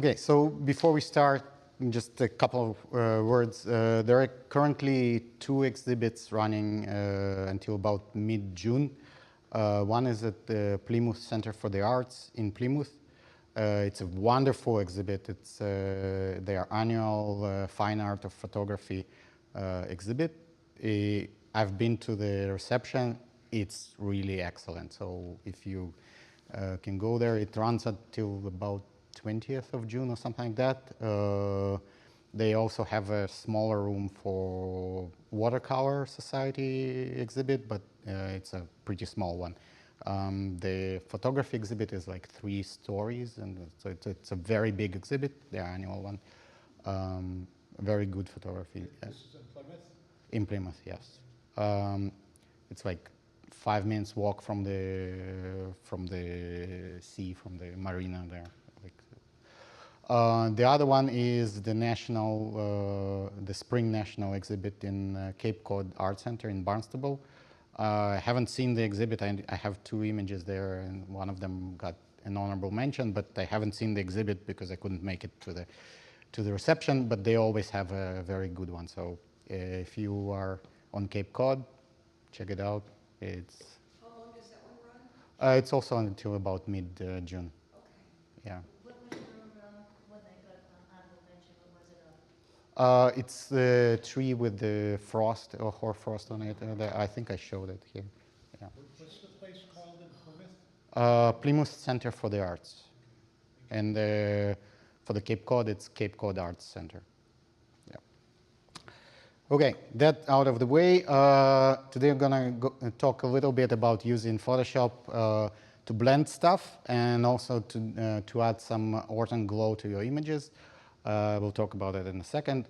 Okay, so before we start, just a couple of words. There are currently 2 exhibits running until about mid-June. One is at the Plymouth Center for the Arts in Plymouth. It's a wonderful exhibit. It's their annual fine art of photography exhibit. I've been to the reception. It's really excellent. So if you can go there, it runs until about 20th of June or something like that. They also have a smaller room for watercolor society exhibit, but it's a pretty small one. The photography exhibit is like 3 stories, and so it's a very big exhibit, their annual one. Very good photography. This is in Plymouth? In Plymouth, yes. It's like 5 minutes walk from the sea, from the marina there. The other one is the the Spring National exhibit in Cape Cod Art Center in Barnstable. I haven't seen the exhibit. I have 2 images there, and one of them got an honorable mention, but I haven't seen the exhibit because I couldn't make it to the reception, but they always have a very good one. So if you are on Cape Cod, check it out. How long does that one run? It's also until about mid-June. Okay. Yeah. What was your, when they got honorable mention, what was it of? It's the tree with the frost or hoarfrost on it. I think I showed it here. Yeah. What's the place called in Plymouth? Plymouth Center for the Arts. And for the Cape Cod, it's Cape Cod Arts Center. Yeah. Okay, that out of the way. Today I'm going to talk a little bit about using Photoshop to blend stuff, and also to add some Orton Glow to your images. We'll talk about it in a second.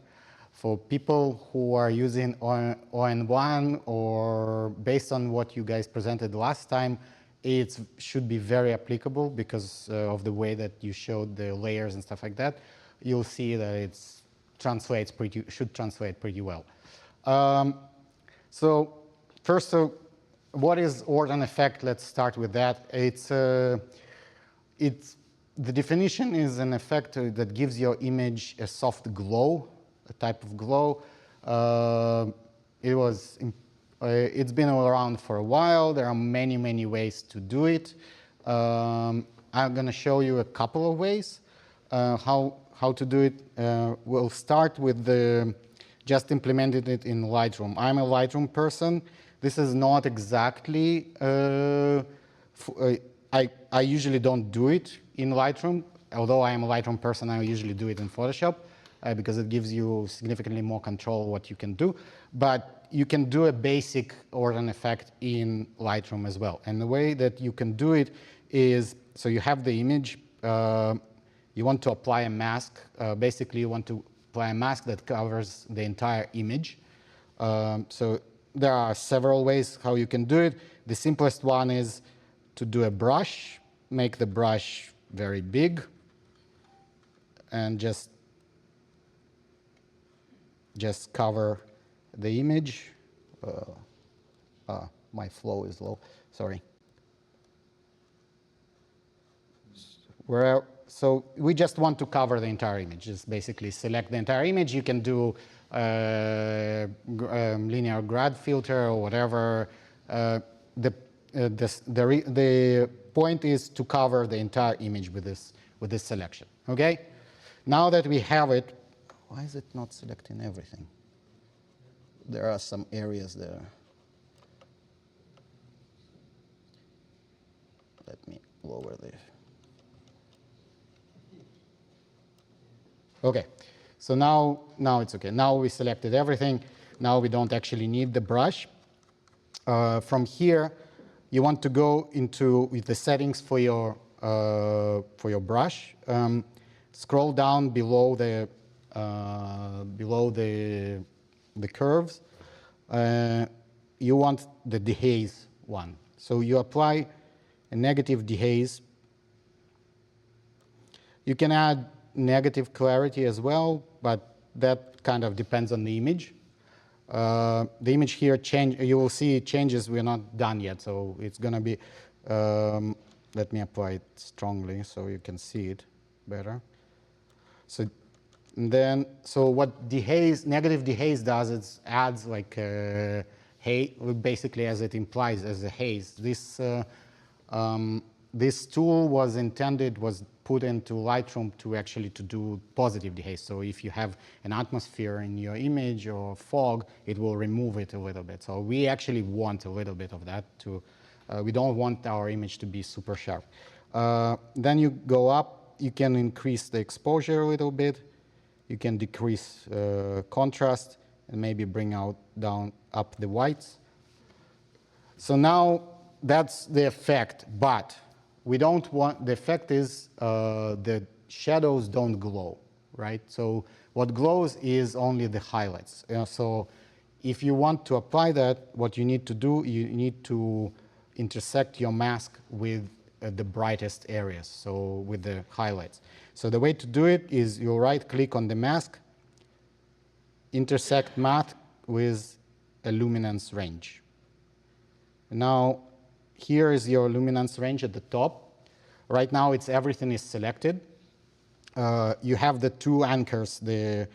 For people who are using ON1, or based on what you guys presented last time, it should be very applicable because of the way that you showed the layers and stuff like that. You'll see that it should translate pretty well. So first, what is Orton effect? Let's start with that. The definition is an effect that gives your image a soft glow, a type of glow. It's been around for a while. There are many, many ways to do it. I'm going to show you a couple of ways how to do it. We'll start with just implementing it in Lightroom. I'm a Lightroom person. This is not exactly, I usually don't do it in Lightroom. Although I am a Lightroom person, I usually do it in Photoshop because it gives you significantly more control what you can do. But you can do a basic Orton effect in Lightroom as well. And the way that you can do it is, so you have the image, you want to apply a mask. Basically, you want to apply a mask that covers the entire image. So there are several ways how you can do it. The simplest one is to do a brush, make the brush very big, and just cover the image. My flow is low, sorry. So we just want to cover the entire image. Just basically select the entire image. You can do linear grad filter or whatever. The point is to cover the entire image with this selection. Okay. Now that we have it, why is it not selecting everything? There are some areas there. Let me lower this. Okay, so now it's okay. Now we selected everything. Now we don't actually need the brush. From here, you want to go with the settings for your brush. Scroll down below the curves. You want the dehaze one. So you apply a negative dehaze. You can add negative clarity as well, but that kind of depends on the image. The image here you will see it changes. We're not done yet, so it's going to be. Let me apply it strongly so you can see it better. So then, so what dehaze, negative dehaze does is adds like haze, basically as it implies, as a haze. This tool was put into Lightroom to actually to do positive dehaze. So if you have an atmosphere in your image or fog, it will remove it a little bit. So we actually want a little bit of that to, we don't want our image to be super sharp. Then you go up, you can increase the exposure a little bit. You can decrease contrast and maybe bring up the whites. So now that's the effect, but we don't want, the effect is the shadows don't glow, right? So what glows is only the highlights. So if you want to apply that, what you need to do, you need to intersect your mask with the brightest areas, so with the highlights. So the way to do it is you right click on the mask, intersect mask with a luminance range. Now here is your luminance range at the top. Right now everything is selected. You have the two anchors, the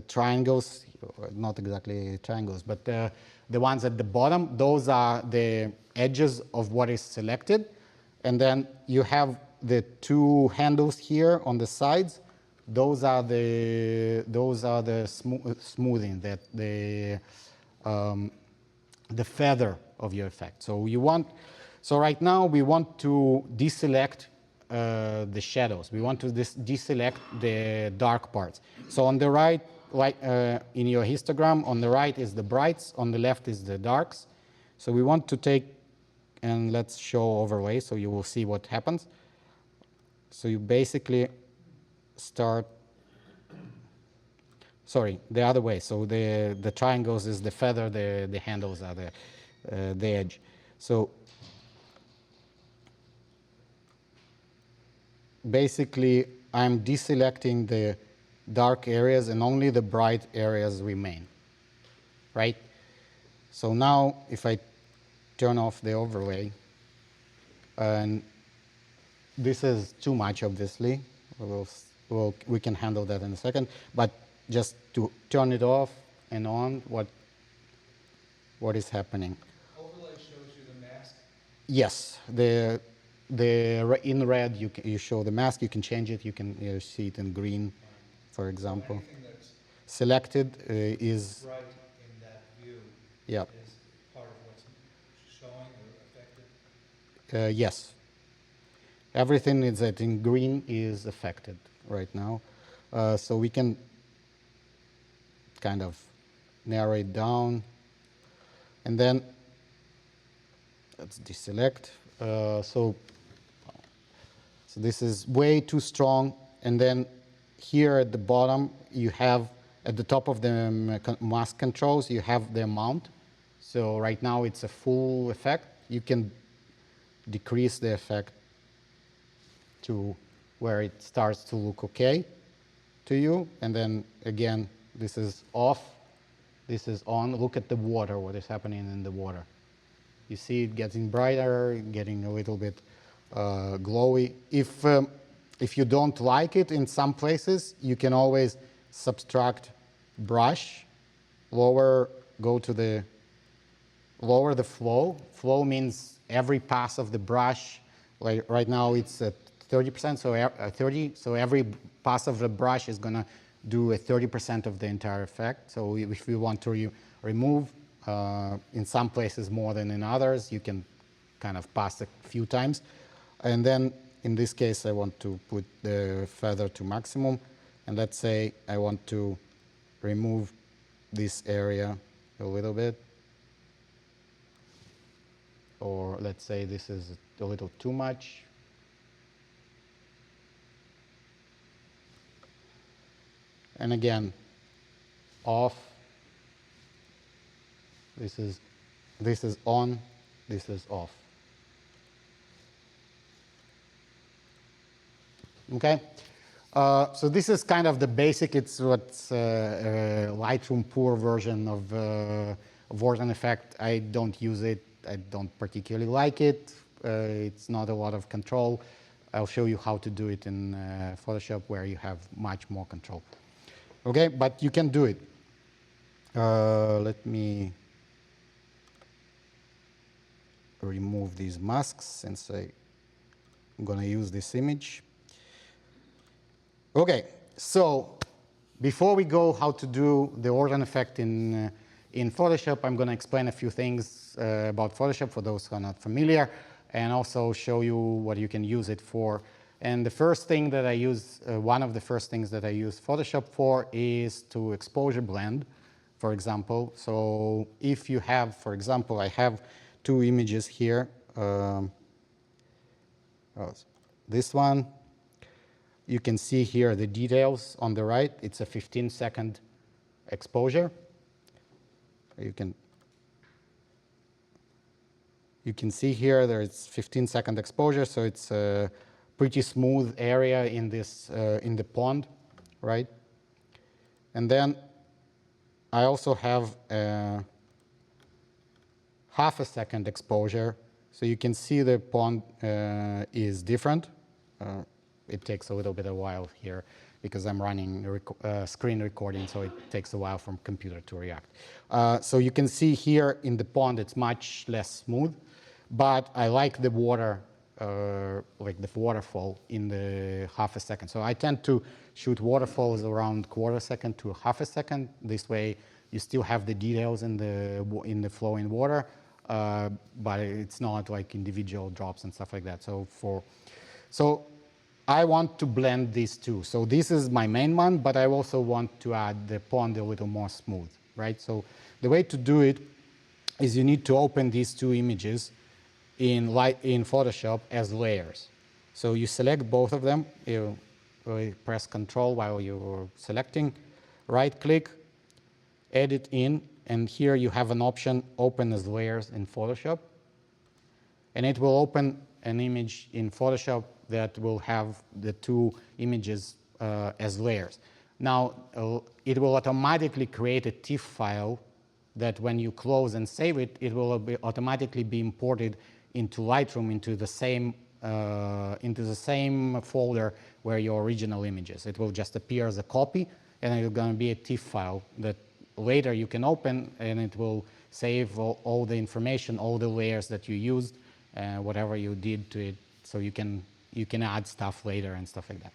triangles, not exactly triangles, but the ones at the bottom, those are the edges of what is selected. And then you have the two handles here on the sides. Those are the smoothing, that the feather of your effect. So so right now we want to deselect the shadows. We want to deselect the dark parts. So on the right, like in your histogram, on the right is the brights, on the left is the darks. So we want to take, and let's show overlay so you will see what happens. So you basically start, sorry, the other way. So the triangles is the feather, the handles are the edge. So basically I'm deselecting the dark areas and only the bright areas remain, right? So now if I turn off the overlay, and this is too much, obviously. We can handle that in a second. But just to turn it off and on, what is happening? Overlay shows you the mask. Yes, in red you show the mask. You can change it. You can see it in green, for example. So anything that's Selected is bright in that view yeah. is part of what's showing or affected. Yes. Everything that in green is affected right now. So we can kind of narrow it down. And then let's deselect. So this is way too strong. And then here at the bottom, you have, at the top of the mask controls, you have the amount. So right now it's a full effect. You can decrease the effect to where it starts to look okay to you. And then again, this is off, this is on. Look at the water, what is happening in the water. You see it getting brighter, getting a little bit glowy. If you don't like it in some places, you can always subtract brush, lower the flow. Flow means every pass of the brush. Like right now it's at 30%, so every pass of the brush is going to do a 30% of the entire effect. So if we want to remove, in some places more than in others, you can kind of pass a few times. And then in this case, I want to put the feather to maximum. And let's say I want to remove this area a little bit. Or let's say this is a little too much. And again, off. This is on, this is off. Okay? So this is kind of the basic, it's what's Lightroom poor version of Orton effect. I don't use it, I don't particularly like it. It's not a lot of control. I'll show you how to do it in Photoshop where you have much more control. Okay, but you can do it. Let me remove these masks since I'm going to use this image. Okay, so before we go how to do the Orton effect in Photoshop, I'm going to explain a few things about Photoshop for those who are not familiar, and also show you what you can use it for. And the first thing that I use, one of the first things that I use Photoshop for is to exposure blend, for example. So if you have, for example, I have two images here. This one, you can see here the details on the right. It's a 15-second exposure. You can see here there's 15-second exposure, so it's a pretty smooth area in this in the pond, right? And then I also have a half-a-second exposure, so you can see the pond is different. It takes a little bit of a while here because I'm running screen recording, so it takes a while for computer to react. So you can see here in the pond it's much less smooth, but I like the water, like the waterfall in the half a second. So I tend to shoot waterfalls around quarter second to half a second. This way you still have the details in the flowing water, but it's not like individual drops and stuff like that. So I want to blend these two. So this is my main one, but I also want to add the pond a little more smooth, right? So the way to do it is you need to open these two images in Photoshop as layers. So you select both of them. You press Control while you're selecting, right-click, edit in, and here you have an option, Open as Layers in Photoshop. And it will open an image in Photoshop that will have the two images as layers. Now, it will automatically create a TIFF file that when you close and save it, it will automatically be imported into Lightroom into the same folder where your original image is. It will just appear as a copy, and it's going to be a TIFF file that later you can open, and it will save all the information, all the layers that you used, whatever you did to it, so you can add stuff later and stuff like that.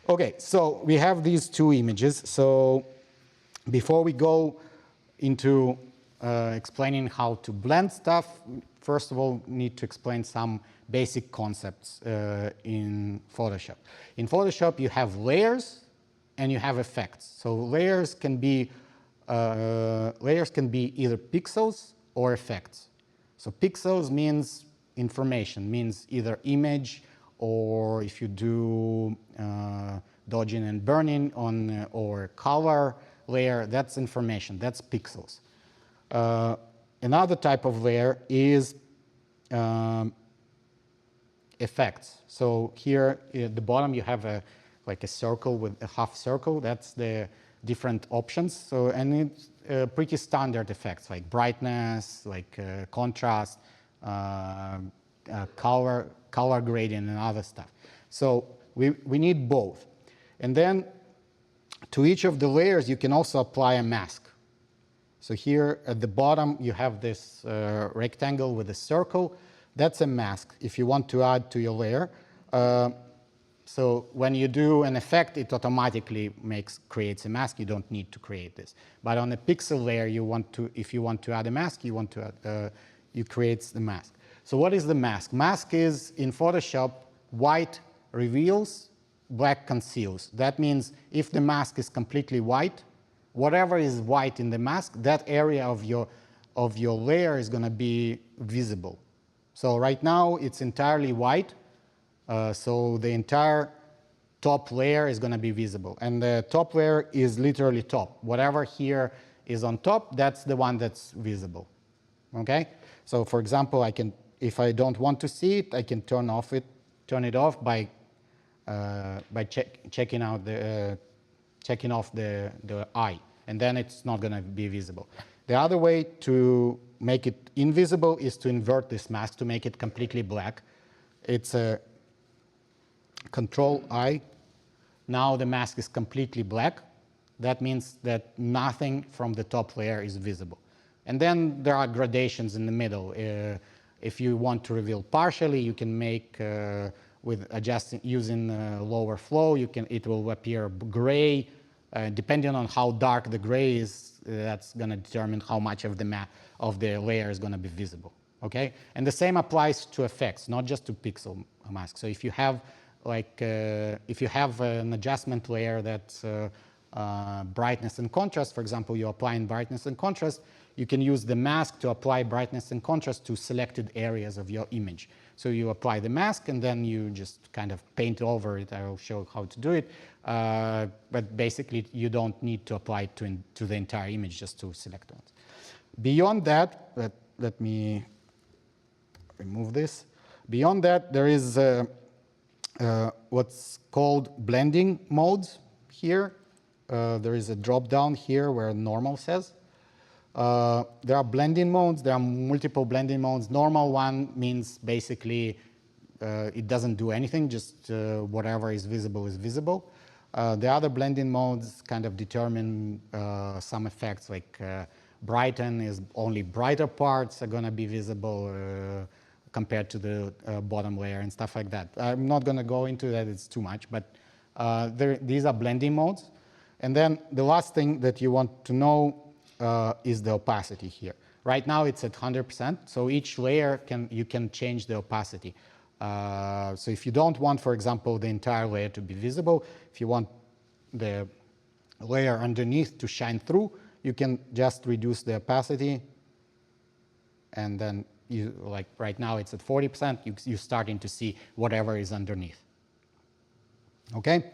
Okay, so we have these two images. So before we go into explaining how to blend stuff, first of all, need to explain some basic concepts in Photoshop. In Photoshop, you have layers and you have effects. So layers can be either pixels or effects. So pixels means information, means either image, or if you do dodging and burning on or color layer, that's information, that's pixels. Another type of layer is effects. So here at the bottom you have like a circle with a half circle. That's the different options. So, and it's pretty standard effects like brightness, like contrast, color gradient, and other stuff. So we need both. And then to each of the layers you can also apply a mask. So here at the bottom you have this rectangle with a circle. That's a mask if you want to add to your layer. So when you do an effect, it automatically creates a mask. You don't need to create this. But on a pixel layer, if you want to add a mask, you create the mask. So what is the mask? Mask is, in Photoshop, white reveals, black conceals. That means if the mask is completely white, whatever is white in the mask, that area of your layer is going to be visible. So right now, it's entirely white. So the entire top layer is going to be visible. And the top layer is literally top. Whatever here is on top, that's the one that's visible. Okay? So for example, if I don't want to see it, I can turn it off by checking off the eye. And then it's not going to be visible. The other way to make it invisible is to invert this mask to make it completely black. It's Control I. Now the mask is completely black. That means that nothing from the top layer is visible. And then there are gradations in the middle. If you want to reveal partially, you can make with adjusting using lower flow. It will appear gray. Depending on how dark the gray is, that's going to determine how much of the layer is going to be visible. Okay, and the same applies to effects, not just to pixel mask. So if you have an adjustment layer that's brightness and contrast, for example, you apply in brightness and contrast, you can use the mask to apply brightness and contrast to selected areas of your image. So you apply the mask and then you just kind of paint over it. I will show how to do it. But basically, you don't need to apply it to the entire image, just to select ones. Beyond that, let me remove this. Beyond that, there is what's called blending modes here. There is a drop down here where normal says. There are blending modes. There are multiple blending modes. Normal one means basically it doesn't do anything, just whatever is visible is visible. The other blending modes kind of determine some effects, like brighten is only brighter parts are going to be visible compared to the bottom layer and stuff like that. I'm not going to go into that, it's too much, but these are blending modes. And then the last thing that you want to know is the opacity here. Right now it's at 100%, so each layer you can change the opacity. So if you don't want, for example, the entire layer to be visible, if you want the layer underneath to shine through, you can just reduce the opacity, and then like right now it's at 40%, you're starting to see whatever is underneath. Okay?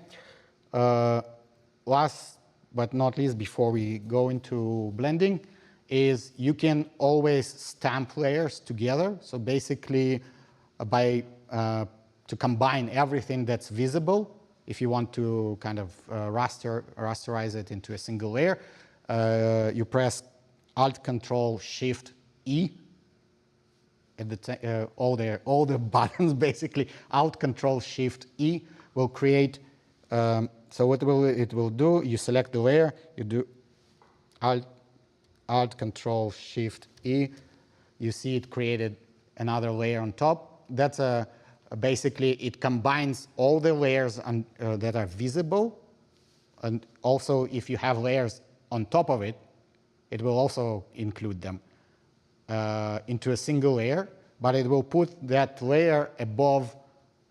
Last but not least, before we go into blending, is you can always stamp layers together. So basically, to combine everything that's visible, if you want to kind of rasterize it into a single layer, you press Alt-Control-Shift-E. All the buttons, basically, Alt-Control-Shift-E will create. So what it will do, you select the layer, you do Alt-Control-Shift-E. You see it created another layer on top. That's basically, it combines all the layers that are visible. And also, if you have layers on top of it, it will also include them into a single layer. But it will put that layer above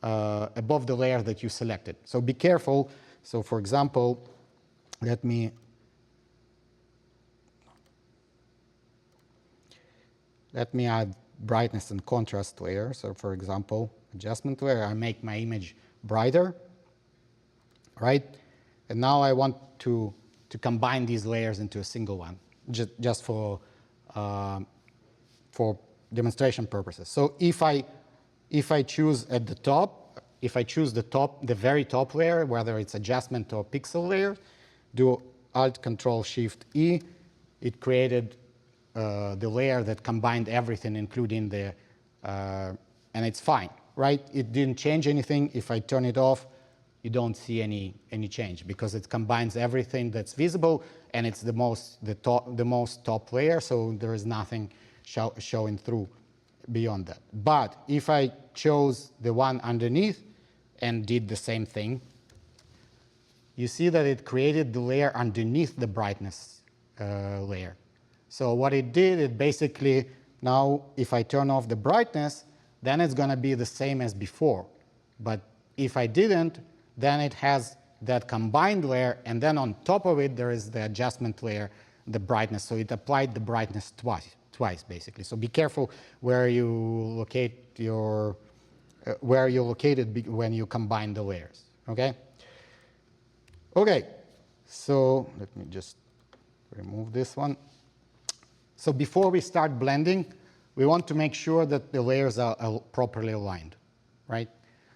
the layer that you selected. So be careful. So for example, let me add brightness and contrast layer. So for example, adjustment layer, I make my image brighter, right? And now I want to combine these layers into a single one, just for demonstration purposes. So if I choose at the top, if I choose the very top layer, whether it's adjustment or pixel layer, do Alt-Control-Shift-E, it created the layer that combined everything, including and it's fine, right? It didn't change anything. If I turn it off, you don't see any change because it combines everything that's visible, and it's the most top layer, so there is nothing showing through beyond that. But if I chose the one underneath and did the same thing, you see that it created the layer underneath the brightness layer. So what it did, it basically, now if I turn off the brightness, then it's going to be the same as before. But if I didn't, then it has that combined layer, and then on top of it, there is the adjustment layer, the brightness. So it applied the brightness twice, basically. So be careful where you locate where you're located when you combine the layers, okay? Okay, so let me just remove this one. So before we start blending, we want to make sure that the layers are properly aligned, right?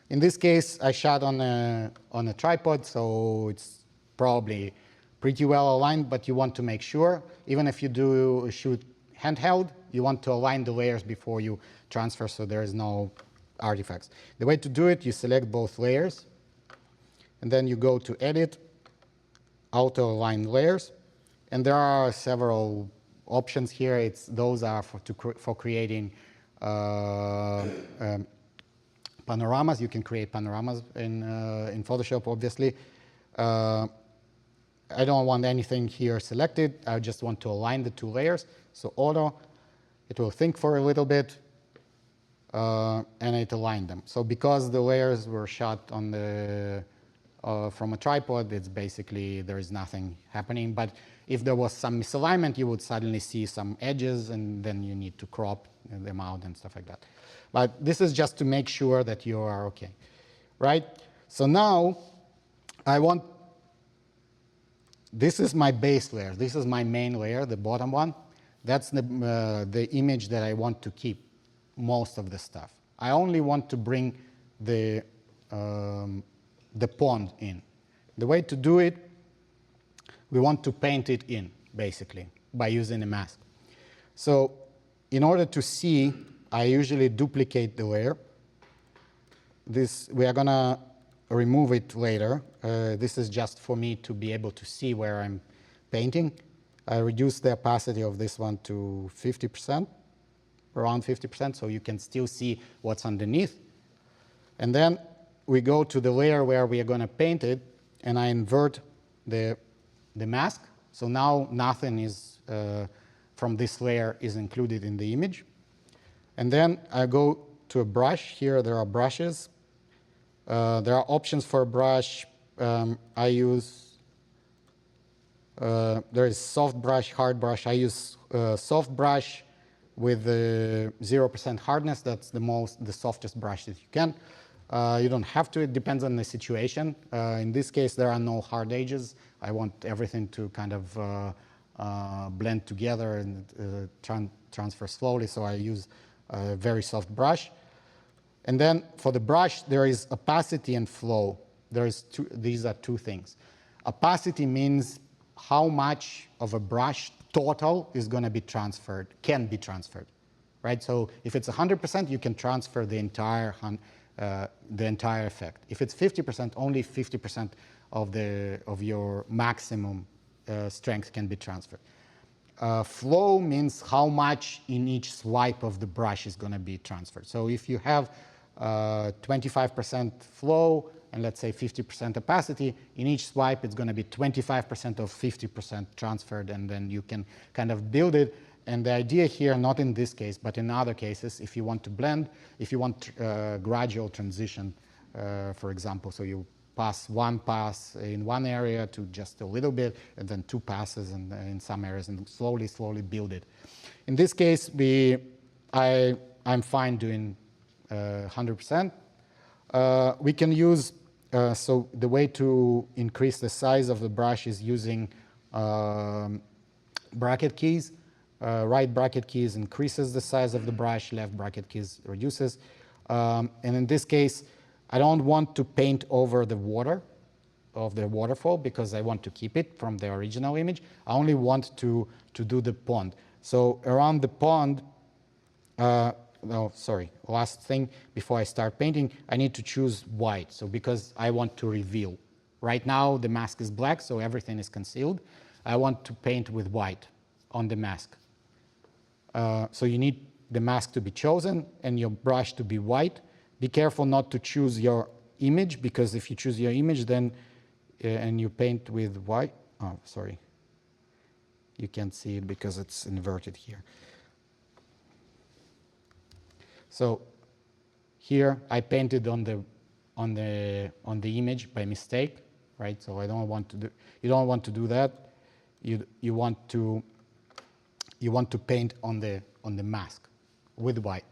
In this case, I shot on a tripod, so it's probably pretty well aligned, but you want to make sure, even if you shoot handheld, you want to align the layers before you transfer so there is no artifacts. The way to do it, you select both layers, and then you go to Edit, Auto Align Layers, and there are several options here. Those are for creating panoramas. You can create panoramas in Photoshop, obviously. I don't want anything here selected. I just want to align the two layers. So Auto, it will think for a little bit, and it aligned them. So because the layers were shot on from a tripod, it's basically there is nothing happening. But if there was some misalignment, you would suddenly see some edges, and then you need to crop them out and stuff like that. But this is just to make sure that you are okay, right? So now this is my base layer. This is my main layer, the bottom one. That's the image that I want to keep most of the stuff. I only want to bring the pond in. The way to do it, we want to paint it in, basically, by using a mask. So in order to see, I usually duplicate the layer. We are going to remove it later. This is just for me to be able to see where I'm painting. I reduce the opacity of this one to 50%, around 50%, so you can still see what's underneath. And then we go to the layer where we are going to paint it, and I invert the mask. So now nothing is from this layer is included in the image. And then I go to a brush. Here there are brushes. There are options for a brush. I use, there is soft brush, hard brush. I use soft brush with 0% hardness. That's the softest brush that you can. You don't have to, it depends on the situation. In this case, there are no hard edges. I want everything to kind of blend together and transfer slowly, so I use a very soft brush. And then for the brush, there is opacity and flow. These are two things. Opacity means how much of a brush total is going to be transferred, can be transferred, right? So if it's 100%, you can transfer the entire effect. If it's 50%, only 50% of your maximum strength can be transferred. Flow means how much in each swipe of the brush is going to be transferred. So if you have 25% flow and let's say 50% opacity, in each swipe it's going to be 25% of 50% transferred, and then you can kind of build it. And the idea here, not in this case, but in other cases, if you want to blend, if you want gradual transition, for example, so you pass one pass in one area to just a little bit, and then two passes in some areas, and slowly build it. In this case, I'm fine doing 100%. We can use, so the way to increase the size of the brush is using bracket keys. Right bracket keys increases the size of the brush, left bracket keys reduces. And in this case, I don't want to paint over the water of the waterfall because I want to keep it from the original image. I only want to do the pond. So around the pond, last thing before I start painting, I need to choose white. So because I want to reveal. Right now the mask is black, so everything is concealed. I want to paint with white on the mask. So you need the mask to be chosen and your brush to be white. Be careful not to choose your image, because if you choose your image then and you paint with white, you can't see it because it's inverted here. So here I painted on the image by mistake, right? So I don't want to do. You don't want to do that. You want to paint on the mask with white.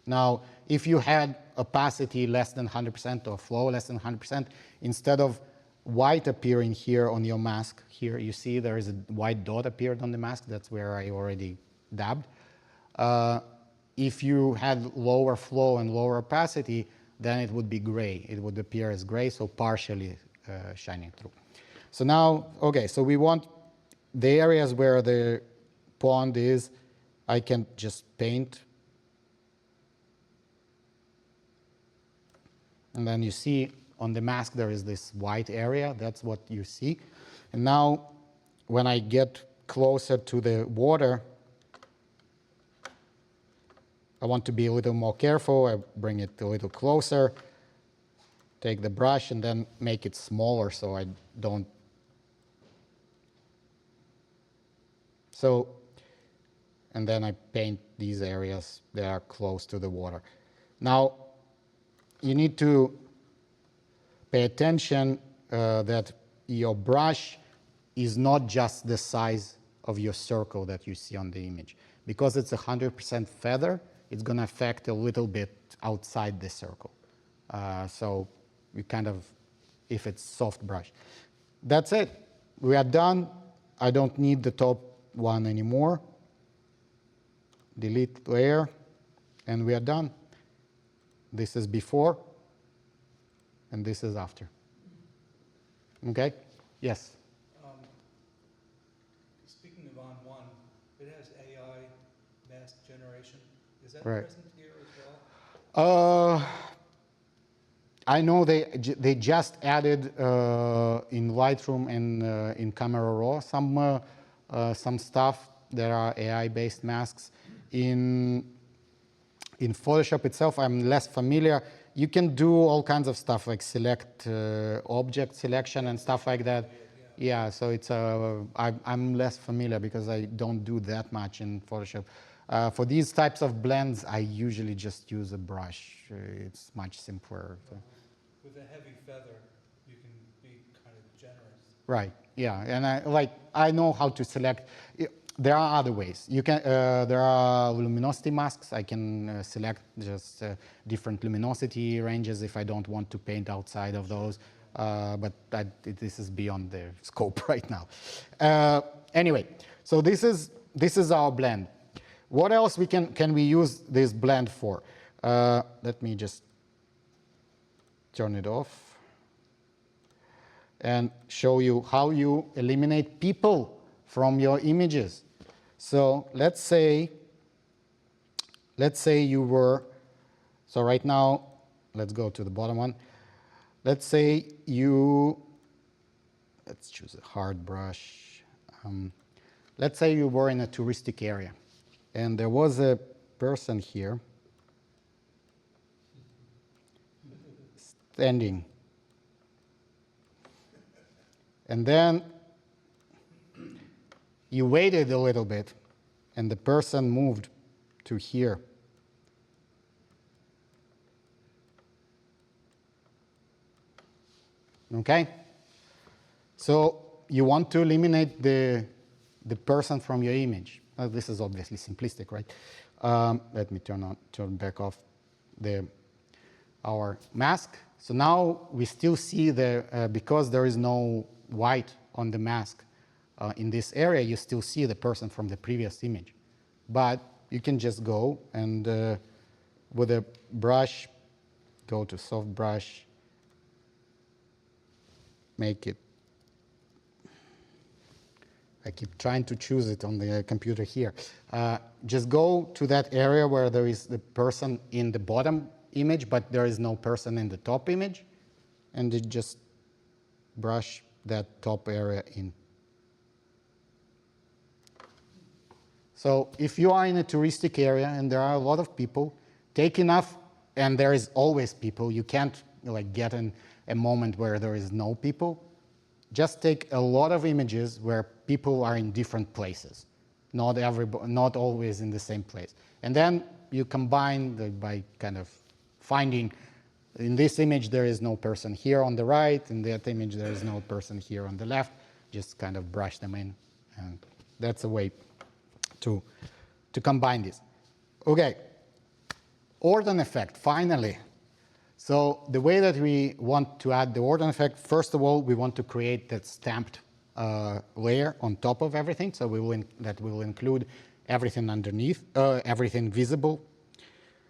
Now, if you had opacity less than 100% or flow less than 100%, instead of white appearing here on your mask, here you see there is a white dot appeared on the mask. That's where I already dabbed. If you had lower flow and lower opacity, then it would be gray. It would appear as gray, so partially shining through. So now, okay, so we want the areas where the pond is, I can just paint. And then you see On the mask, there is this white area. That's what you see. And now, when I get closer to the water, I want to be a little more careful. I bring it a little closer, take the brush, and then make it smaller so I don't. So, and then I paint these areas that are close to the water. Now, you need to pay attention that your brush is not just the size of your circle that you see on the image. Because it's 100% feather, it's going to affect a little bit outside the circle. So we kind of, if it's soft brush. That's it. We are done. I don't need the top one anymore. Delete layer, and we are done. This is before, and this is after. Okay? Yes? Speaking of on one, it has AI mask generation. Is that Right. present here as well? I know they just added in Lightroom and in Camera Raw some stuff that are AI-based masks. In Photoshop itself, I'm less familiar. You can do all kinds of stuff like select object selection and stuff like that. Yeah, so it's I'm less familiar because I don't do that much in Photoshop. For these types of blends, I usually just use a brush. It's much simpler. With a heavy feather, you can be kind of generous. Right. Yeah, and I know how to select. There are other ways. You can. There are luminosity masks. I can select just different luminosity ranges if I don't want to paint outside of those. But this is beyond the scope right now. Anyway, so this is our blend. What else can we use this blend for? Let me just turn it off and show you how you eliminate people from your images. So let's say you were, so right now, let's go to the bottom one. Let's say let's choose a hard brush. Let's say you were in a touristic area and there was a person here standing. And then you waited a little bit, and the person moved to here. Okay? So you want to eliminate the person from your image. This is obviously simplistic, right? Let me turn back off our mask. So now we still see because there is no white on the mask in this area, you still see the person from the previous image. But you can just go and with a brush, go to soft brush, make it. I keep trying to choose it on the computer here. Just go to that area where there is the person in the bottom image, but there is no person in the top image, and you just brush that top area in. So if you are in a touristic area and there are a lot of people, take enough, and there is always people. You can't get in a moment where there is no people. Just take a lot of images where people are in different places, not always in the same place. And then you combine by kind of finding, in this image there is no person here on the right, in that image there is no person here on the left. Just kind of brush them in, and that's a way to combine this. Okay, Orton effect, finally. So the way that we want to add the Orton effect, first of all, we want to create that stamped layer on top of everything. So that will include everything underneath, everything visible.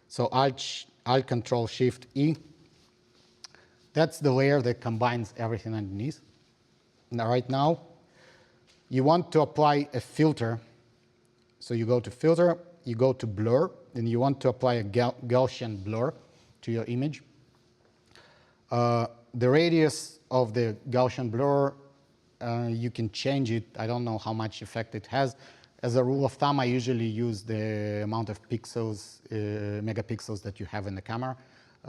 So Alt Control Shift E. That's the layer that combines everything underneath. Now, right now, you want to apply a filter. So you go to Filter, you go to Blur, and you want to apply a Gaussian blur to your image. the radius of the Gaussian blur, you can change it. I don't know how much effect it has. As a rule of thumb, I usually use the amount of pixels, megapixels that you have in the camera,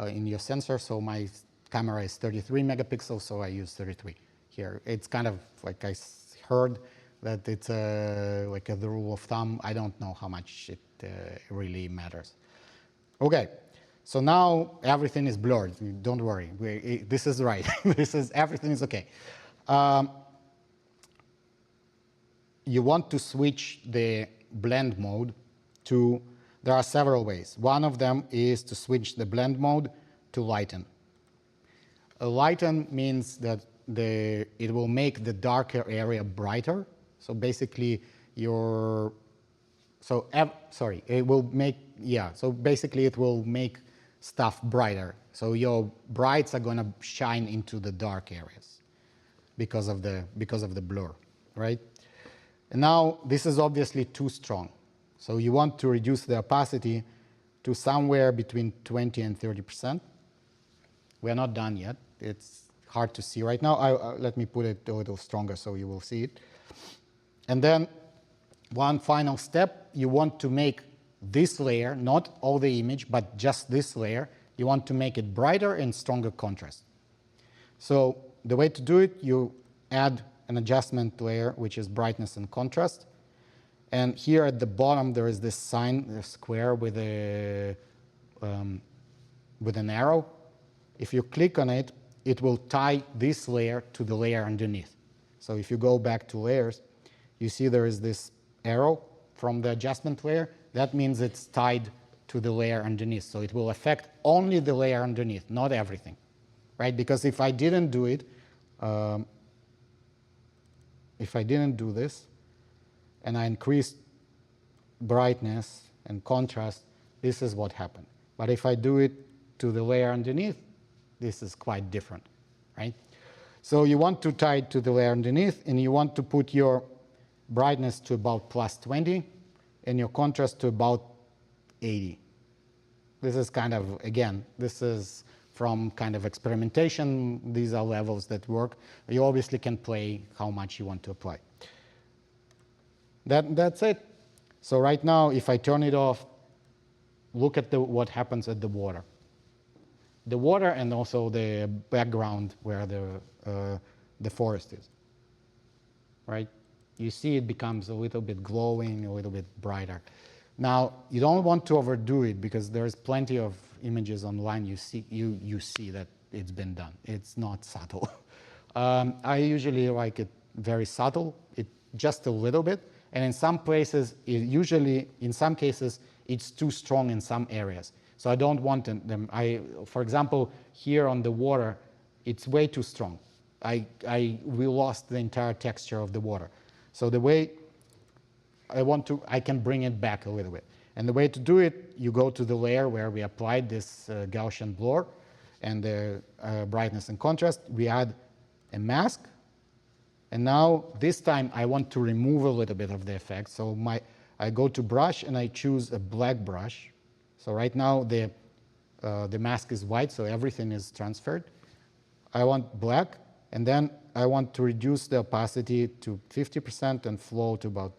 in your sensor. So my camera is 33 megapixels, so I use 33 here. It's kind of like I heard that it's like the rule of thumb. I don't know how much it really matters. Okay, so now everything is blurred. Don't worry, this is right. Everything is okay. You want to switch the blend mode to, there are several ways. One of them is to switch the blend mode to lighten. Lighten means that it will make the darker area brighter. So basically it will make stuff brighter. So your brights are going to shine into the dark areas because of the blur, right? And now this is obviously too strong. So you want to reduce the opacity to somewhere between 20 and 30%. We're not done yet. It's hard to see right now. Let me put it a little stronger so you will see it. And then one final step, you want to make this layer, not all the image, but just this layer, you want to make it brighter and stronger contrast. So the way to do it, you add an adjustment layer, which is brightness and contrast. And here at the bottom, there is this sign, a square with an arrow. If you click on it, it will tie this layer to the layer underneath. So if you go back to layers, you see there is this arrow from the adjustment layer. That means it's tied to the layer underneath. So it will affect only the layer underneath, not everything, right? Because if I didn't do it, if I didn't do this, and I increased brightness and contrast, this is what happened. But if I do it to the layer underneath, this is quite different, right? So you want to tie it to the layer underneath, and you want to put your brightness to about plus 20, and your contrast to about 80. This is kind of, again, this is from kind of experimentation. These are levels that work. You obviously can play how much you want to apply. That's it. So right now, if I turn it off, look at what happens at the water. The water and also the background where the forest is, right? You see it becomes a little bit glowing, a little bit brighter. Now, you don't want to overdo it because there's plenty of images online you see that it's been done. It's not subtle. I usually like it very subtle, just a little bit. And in some places, in some cases, it's too strong in some areas. So I don't want them. For example, here on the water, it's way too strong. We lost the entire texture of the water. So the way I can bring it back a little bit. And the way to do it, you go to the layer where we applied this Gaussian blur and the brightness and contrast. We add a mask. And now this time I want to remove a little bit of the effect. So I go to brush and I choose a black brush. So right now the mask is white, so everything is transferred. I want black, and then I want to reduce the opacity to 50% and flow to about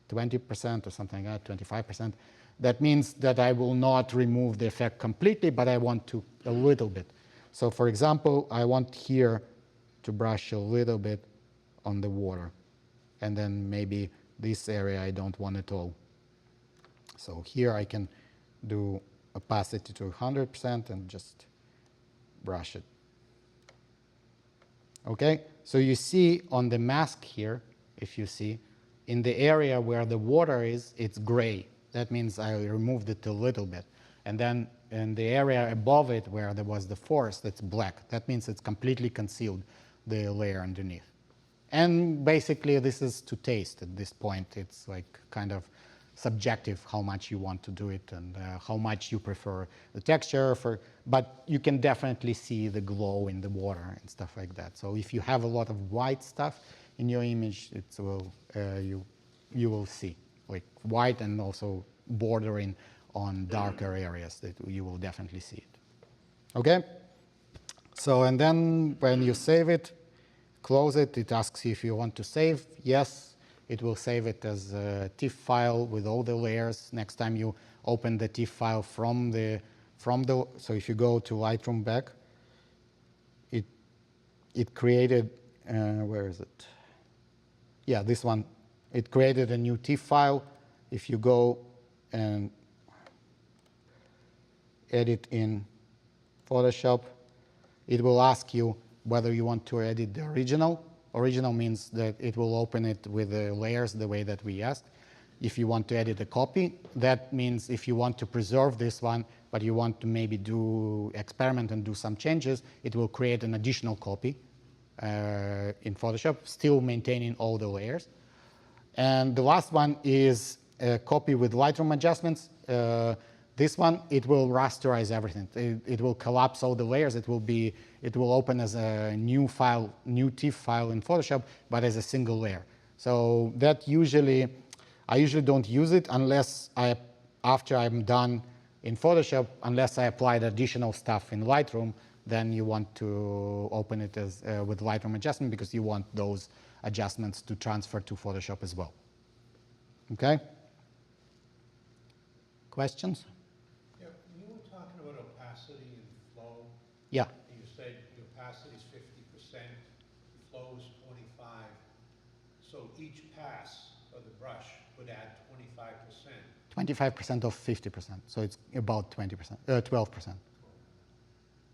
20% or something like that, 25%. That means that I will not remove the effect completely, but I want to a little bit. So for example, I want here to brush a little bit on the water. And then maybe this area I don't want at all. So here I can do opacity to 100% and just brush it. Okay, so you see on the mask here, if you see, in the area where the water is, it's gray. That means I removed it a little bit. And then in the area above it where there was the forest, it's black. That means it's completely concealed, the layer underneath. And basically this is to taste at this point. It's like kind of subjective how much you want to do it and how much you prefer the texture. But you can definitely see the glow in the water and stuff like that. So if you have a lot of white stuff in your image, you will see like white and also bordering on darker areas that you will definitely see it. Okay? So, and then when you save it, close it, it asks you if you want to save. Yes, it will save it as a TIFF file with all the layers. Next time you open the TIFF file from the, so if you go to Lightroom back, it created, where is it? Yeah, this one. It created a new TIFF file. If you go and edit in Photoshop, it will ask you whether you want to edit the original. Original means that it will open it with the layers the way that we asked. If you want to edit a copy, that means if you want to preserve this one, but you want to maybe do experiment and do some changes, it will create an additional copy in Photoshop, still maintaining all the layers. And the last one is a copy with Lightroom adjustments. This one, it will rasterize everything. It will collapse all the layers. It will open as a new file, new TIFF file in Photoshop, but as a single layer. So that I usually don't use it unless after I'm done in Photoshop, unless I applied additional stuff in Lightroom, then you want to open it as with Lightroom adjustment because you want those adjustments to transfer to Photoshop as well. Okay? Questions? Yeah, you were talking about opacity and flow. Yeah. And you said the opacity is 50%, flow is 25. So each pass of the brush would add 25%. 25% of 50%, so it's about 20%, 12%.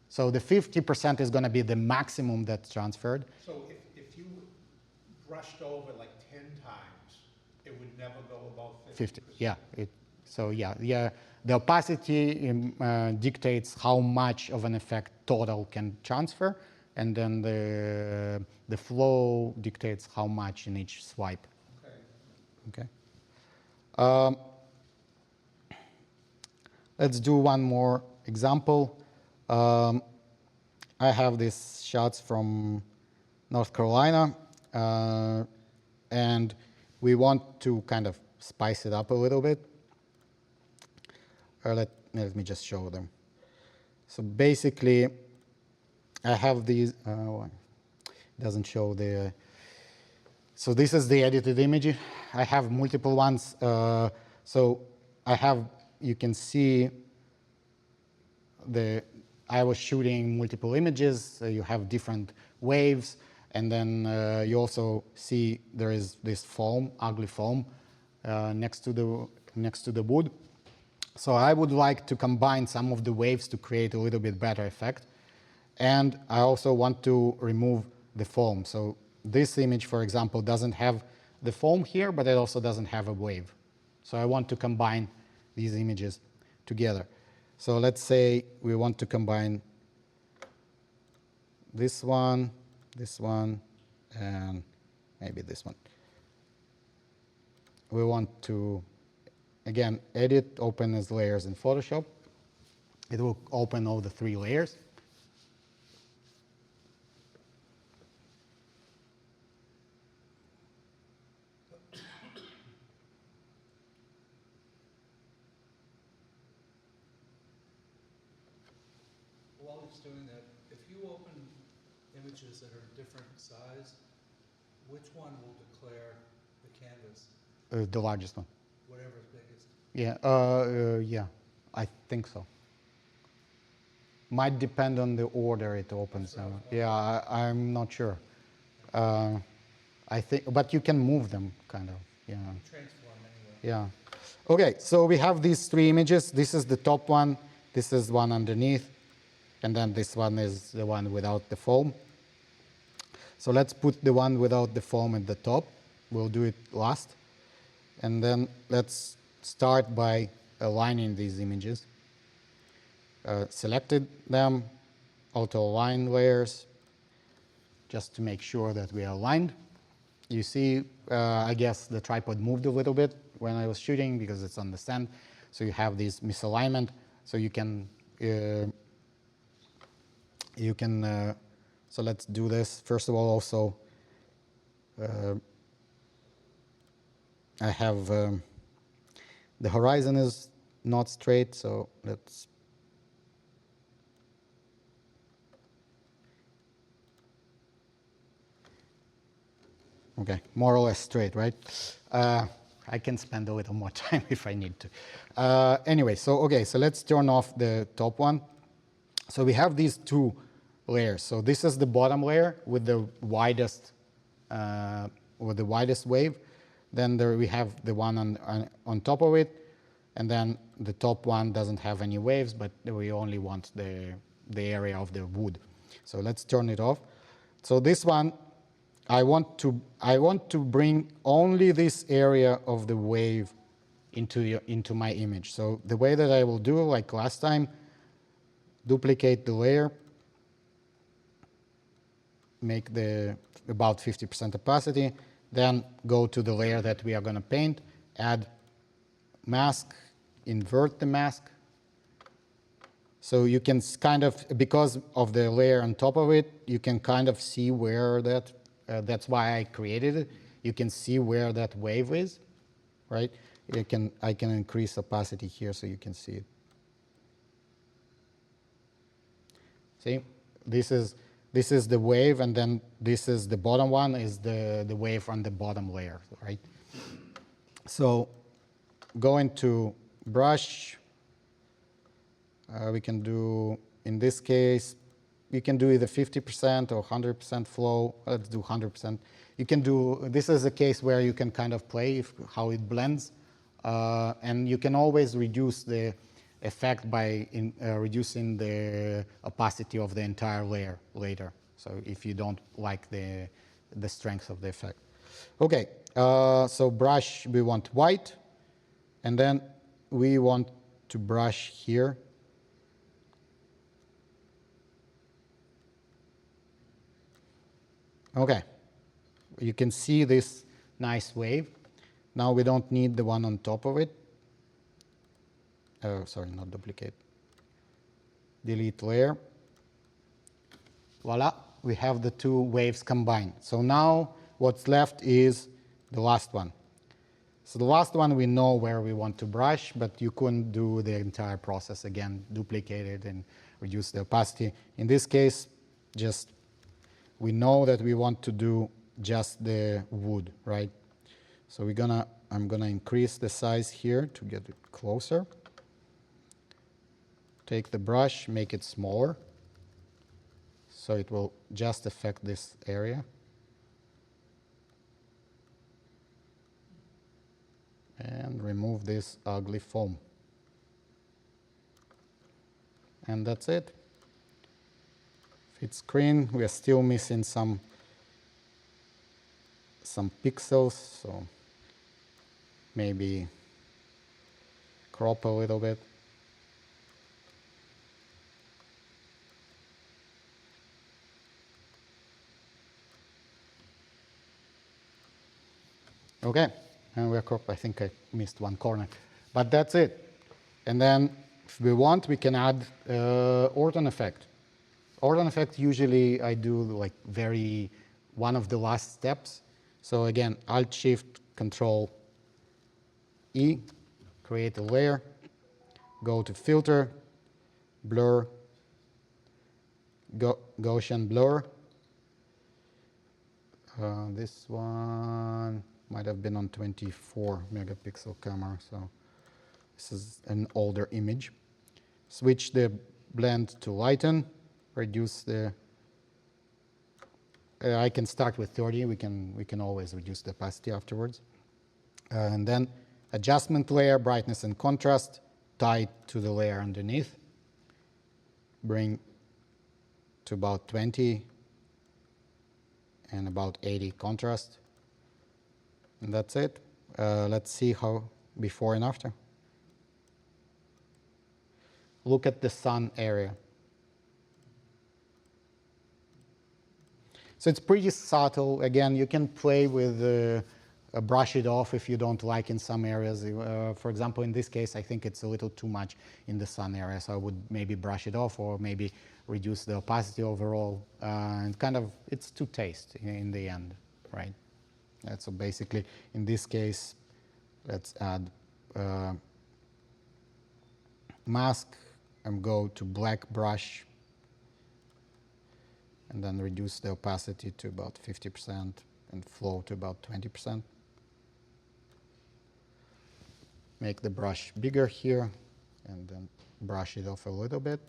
So the 50% is going to be the maximum that's transferred. So if you brushed over like 10 times, it would never go above 50%? 50, yeah. So yeah, the opacity dictates how much of an effect total can transfer, and then the flow dictates how much in each swipe. Okay. Let's do one more example. I have these shots from North Carolina, and we want to kind of spice it up a little bit. Let me just show them. So basically, I have these, it doesn't show the, so this is the edited image. I have multiple ones. So I have, you can see I was shooting multiple images. So you have different waves. And then you also see there is this foam, ugly foam, next to the wood. So I would like to combine some of the waves to create a little bit better effect. And I also want to remove the foam. So this image, for example, doesn't have the foam here, but it also doesn't have a wave. So I want to combine these images together. So let's say we want to combine this one, and maybe this one. We want to, again, edit, open as layers in Photoshop. It will open all the 3 layers. While it's doing that, if you open images that are different size, which one will declare the canvas? The largest one. Whatever's biggest. Yeah, yeah, I think so. Might depend on the order it opens. Yeah, I'm not sure. I think, but you can move them, kind of. Yeah. Transform anyway. Yeah. Okay, so we have these 3 images. This is the top one. This is one underneath. And then this one is the one without the foam. So let's put the one without the foam at the top. We'll do it last. And then let's start by aligning these images. Selected them, auto-align layers, just to make sure that we are aligned. You see, I guess the tripod moved a little bit when I was shooting because it's on the stand. So you have this misalignment. So you can, so let's do this. First of all, also, I have, the horizon is not straight, so let's Okay, more or less straight, right? I can spend a little more time if I need to. Anyway, so okay, so let's turn off the top one. So we have these two layers. So this is the bottom layer with the widest wave. Then there we have the one on top of it, and then the top one doesn't have any waves, but we only want the area of the wood. So let's turn it off. So this one, I want to bring only this area of the wave into my image. So the way that I will do, like last time, duplicate the layer, make the about 50% opacity, then go to the layer that we are going to paint, add mask, invert the mask. So you can kind of, because of the layer on top of it, you can kind of see where that, that's why I created it. You can see where that wave is, right? I can increase opacity here so you can see it. See, this is the wave, and then this is the bottom one, is the wave on the bottom layer, right? So going to brush, we can do, in this case, you can do either 50% or 100% flow. Let's do 100%. You can do, this is a case where you can kind of play how it blends, and you can always reduce the effect by reducing the opacity of the entire layer later. So if you don't like the strength of the effect. Okay, so brush, we want white, and then we want to brush here. Okay, you can see this nice wave. Now we don't need the one on top of it. Sorry, not duplicate. Delete layer. Voila, we have the two waves combined. So now what's left is the last one. So the last one, we know where we want to brush, but you couldn't do the entire process again, duplicate it and reduce the opacity. In this case, just we know that we want to do just the wood, right? So I'm gonna increase the size here to get it closer. Take the brush, make it smaller, so it will just affect this area. And remove this ugly foam. And that's it. Fit screen, we are still missing some pixels, so maybe crop a little bit. Okay, and we're cropped. I think I missed one corner, but that's it. And then if we want, we can add Orton effect. Orton effect, usually I do like one of the last steps. So again, Alt Shift Control E, create a layer, go to filter, blur, Gaussian blur. This one might have been on 24 megapixel camera, so this is an older image. Switch the blend to lighten, reduce the, I can start with 30, we can always reduce the opacity afterwards. And then adjustment layer, brightness and contrast, tied to the layer underneath. Bring to about 20 and about 80 contrast. And that's it. Let's see how before and after. Look at the sun area. So it's pretty subtle. Again, you can play with brush it off if you don't like in some areas. For example, in this case, I think it's a little too much in the sun area, so I would maybe brush it off or maybe reduce the opacity overall. And kind of, it's to taste in the end, right? So basically, in this case, let's add mask and go to black brush, and then reduce the opacity to about 50%. and flow to about 20%. Make the brush bigger here, and then brush it off a little bit.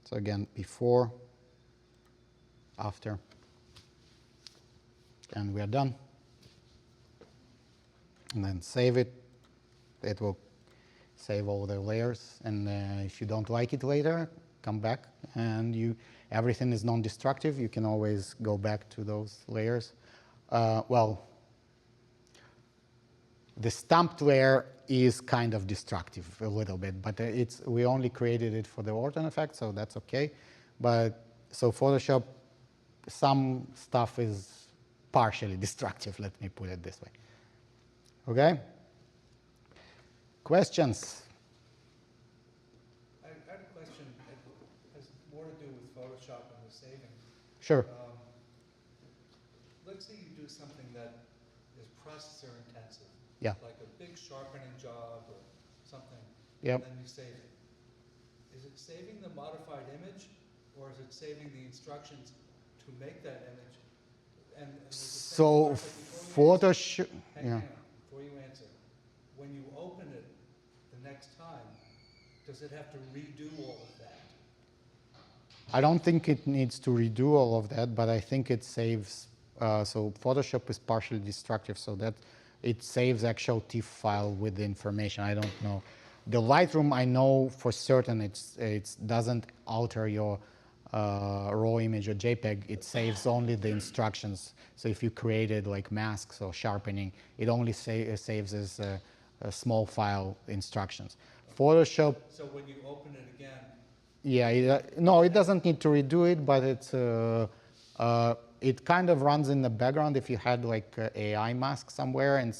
So again, before, after, and we are done. And then save it. It will save all the layers. And if you don't like it later, come back, and everything is non-destructive. You can always go back to those layers. Well, the stamped layer is kind of destructive a little bit, but we only created it for the Orton effect, so that's okay. But so Photoshop, some stuff is partially destructive, let me put it this way. Okay? Questions? I had a question that has more to do with Photoshop and the saving. Sure. Let's say you do something that is processor intensive. Yeah. Like a big sharpening job or something. Yep. And then you save it. Is it saving the modified image, or is it saving the instructions to make that image? And there's a So Photoshop, hang yeah. on, before you answer. When you open it the next time, does it have to redo all of that? I don't think it needs to redo all of that, but I think it saves. So Photoshop is partially destructive, so that it saves actual TIFF file with the information. I don't know. The Lightroom, I know for certain it doesn't alter your raw image or JPEG. It saves only the instructions. So if you created like masks or sharpening, it only saves as a small file instructions. Photoshop. So when you open it again, Yeah, no, it doesn't need to redo it, but it kind of runs in the background. If you had like a AI mask somewhere and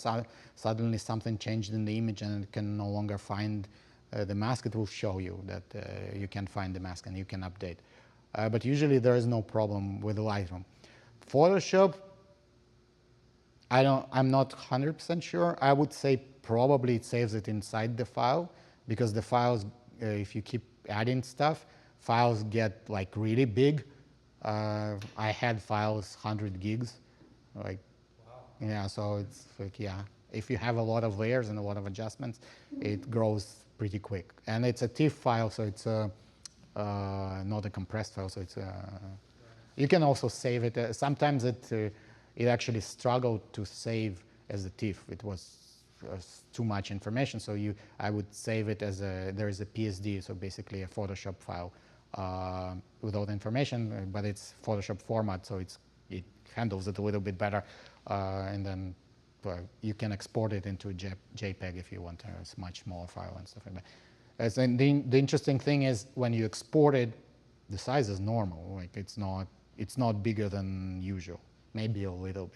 suddenly something changed in the image and it can no longer find the mask, it will show you that you can find the mask and you can update. But usually there is no problem with Lightroom. Photoshop, I'm not 100% sure. I would say probably it saves it inside the file, because the files, if you keep adding stuff, files get like really big. I had files 100 gigs, like, wow. yeah, so it's like, yeah, if you have a lot of layers and a lot of adjustments, it grows pretty quick. And it's a TIFF file, so it's not a compressed file, so it's you can also save it. Sometimes it actually struggled to save as a TIFF. It was too much information, so I would save it as there is a PSD, so basically a Photoshop file without information, but it's Photoshop format, so it handles it a little bit better, and then you can export it into JPEG if you want a much smaller file and stuff like that. And the interesting thing is when you export it, the size is normal. Like it's not bigger than usual. Maybe a little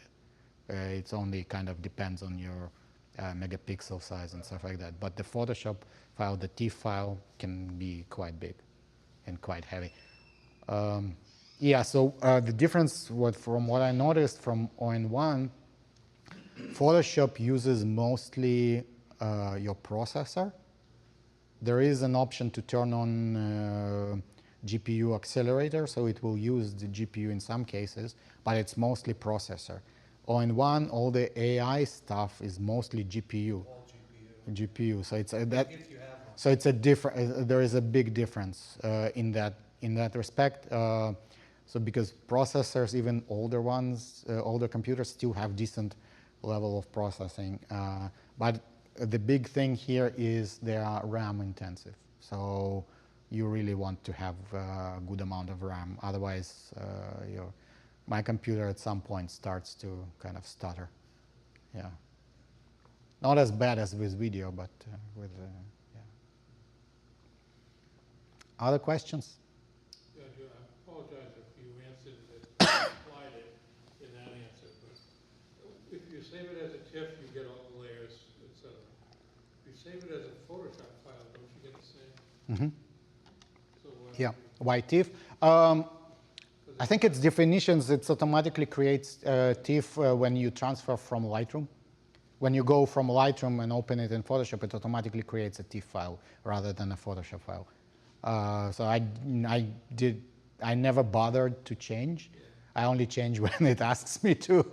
bit. It's only kind of depends on your megapixel size and stuff like that. But the Photoshop file, the TIFF file, can be quite big and quite heavy. Yeah. So the difference, from what I noticed from ON1, Photoshop uses mostly your processor. There is an option to turn on GPU accelerator, so it will use the GPU in some cases, but it's mostly processor. ON1, all the AI stuff is mostly GPU. All GPU. GPU. So it's If you have one. So it's a different. There is a big difference in that respect. So because processors, even older ones, older computers, still have decent level of processing, but the big thing here is they are RAM intensive. So you really want to have a good amount of RAM. Otherwise, my computer at some point starts to kind of stutter. Yeah. Not as bad as with video, but with, yeah. Other questions? Yeah, I apologize if you answered it, implied it in that answer, but if you save it as a TIFF, you get all the layers, etc. If you save it as a Photoshop file, don't you get the same? Mm-hmm. So Yeah. Why TIFF? I think its definitions, it automatically creates TIFF when you transfer from Lightroom. When you go from Lightroom and open it in Photoshop, it automatically creates a TIFF file rather than a Photoshop file. So I never bothered to change. I only change when it asks me to.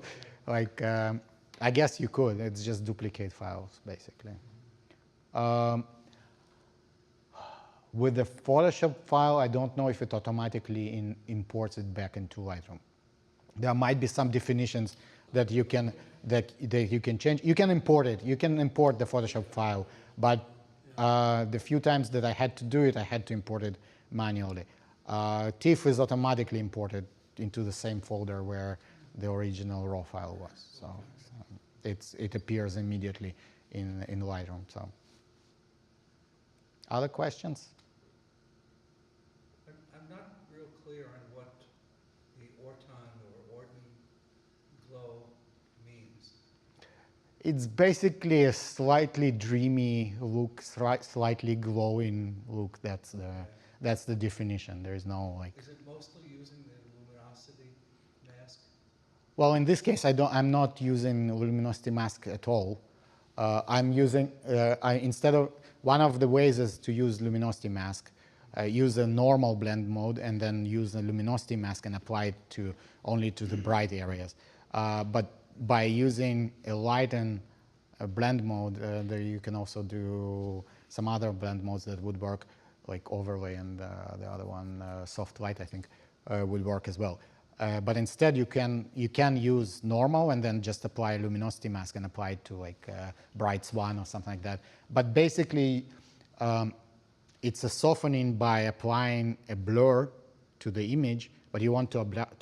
Like, I guess you could. It's just duplicate files, basically. With the Photoshop file, I don't know if it automatically imports it back into Lightroom. There might be some definitions that you can change. You can import it. You can import the Photoshop file, but the few times that I had to do it, I had to import it manually. TIFF is automatically imported into the same folder where the original raw file was. So it appears immediately in Lightroom. So, other questions? I'm not real clear on what the Orton or Orton Glow means. It's basically a slightly dreamy look, slightly glowing look. That's the definition. There is no like. Is it mostly using the luminosity mask? Well, in this case, I'm not using luminosity mask at all. I'm using instead of one of the ways is to use luminosity mask. Use a normal blend mode and then use a luminosity mask and apply it only to the bright areas. But by using a light and a blend mode, there you can also do some other blend modes that would work, like overlay and the other one, soft light, I think, would work as well. But instead, you can use normal and then just apply a luminosity mask and apply it to like bright swan or something like that. But basically, it's a softening by applying a blur to the image, but you want to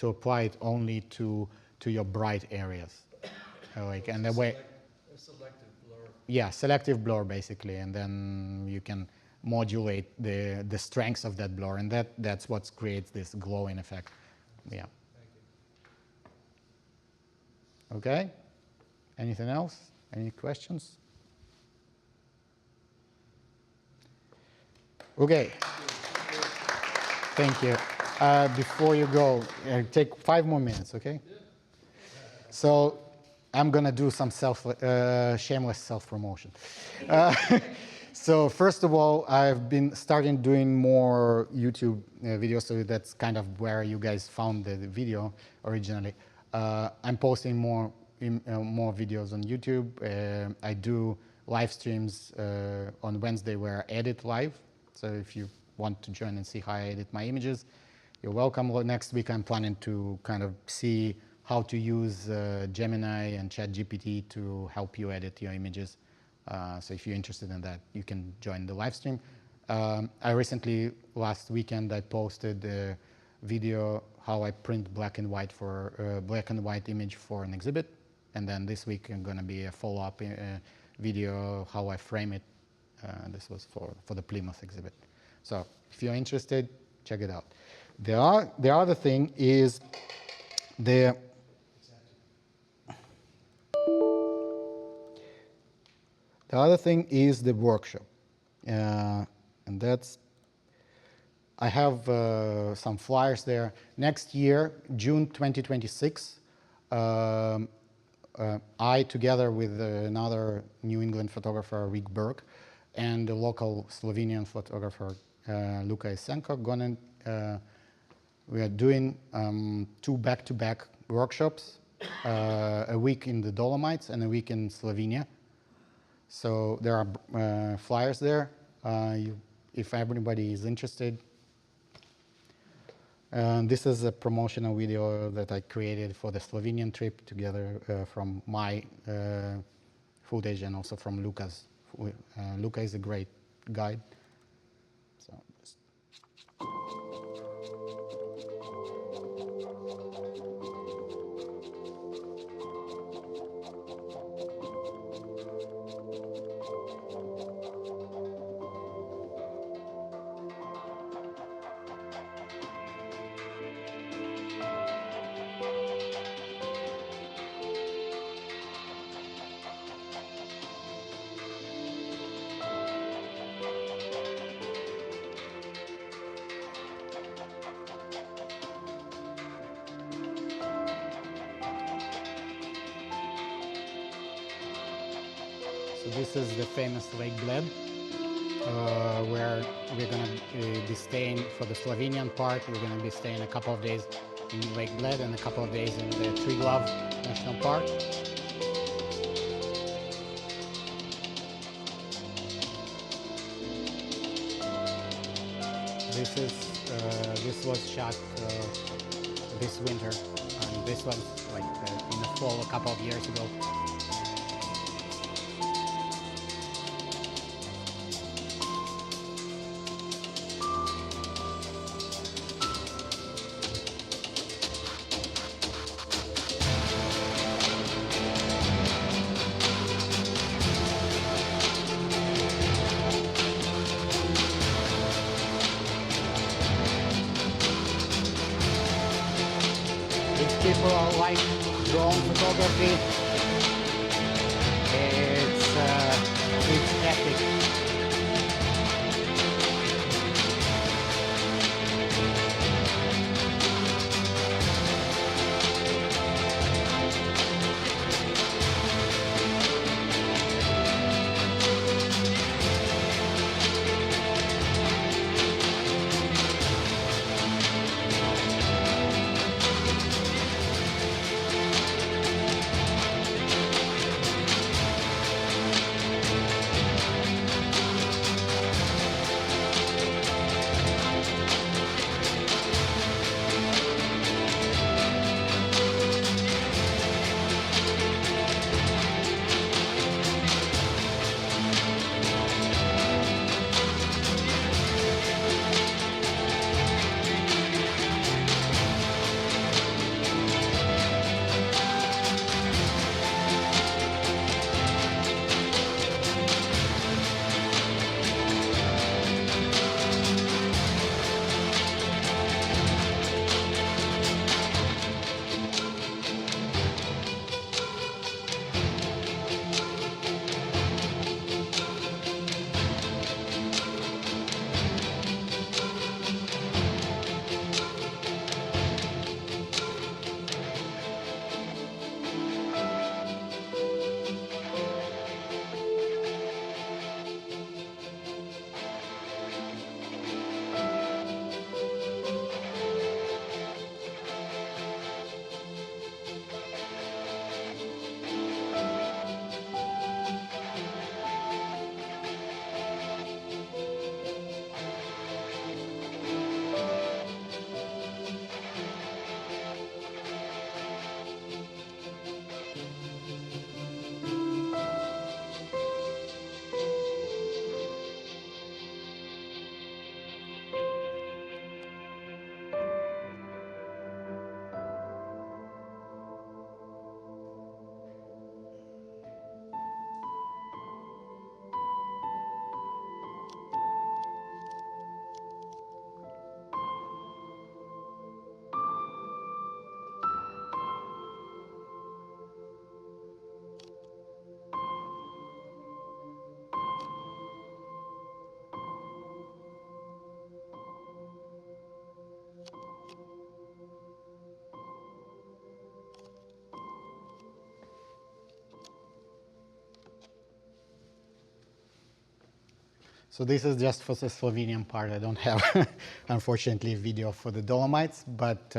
apply it only to your bright areas. Like, and the way. A selective blur. Yeah, selective blur basically, and then you can modulate the strengths of that blur, and that's what creates this glowing effect. Yeah. Thank you. Okay. Anything else? Any questions? Okay. Thank you. Before you go, take 5 more minutes, okay? So I'm going to do some shameless self-promotion. So first of all, I've been starting doing more YouTube videos, so that's kind of where you guys found the video originally. I'm posting more videos on YouTube. I do live streams on Wednesday where I edit live. So if you want to join and see how I edit my images, you're welcome. Next week, I'm planning to kind of see how to use Gemini and ChatGPT to help you edit your images. So if you're interested in that, you can join the live stream. I recently, last weekend, I posted a video how I print black and white for black and white image for an exhibit. And then this week, I'm going to be a follow-up video how I frame it. This was for the Plymouth exhibit. So if you're interested, check it out. The other thing is the workshop, and that's I have some flyers there. Next year, June 2026, I, together with another New England photographer, Rick Berg, and the local Slovenian photographer, Luka Isenko, we are doing 2 back-to-back workshops, a week in the Dolomites and a week in Slovenia. So there are flyers there. If everybody is interested. This is a promotional video that I created for the Slovenian trip together from my footage and also from Luka's. Luka is a great guide. So this is the famous Lake Bled. where we're going to be staying for the Slovenian part. We're going to be staying a couple of days in Lake Bled and a couple of days in the Tree Glove National Park. This was shot this winter, and this was like in the fall a couple of years ago. If people like drone photography, it's epic. So this is just for the Slovenian part. I don't have, unfortunately, video for the Dolomites, but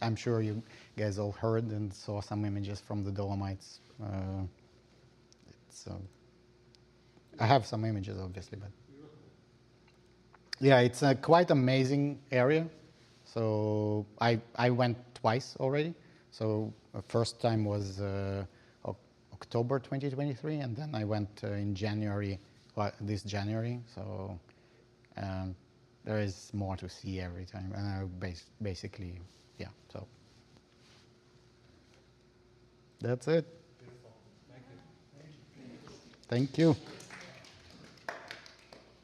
I'm sure you guys all heard and saw some images from the Dolomites. I have some images, obviously, but yeah, it's a quite amazing area. So I went twice already. So the first time was October 2023, and then I went in January, this January. So there is more to see every time, and I basically, yeah. So that's it. Beautiful. Thank you. Thank you.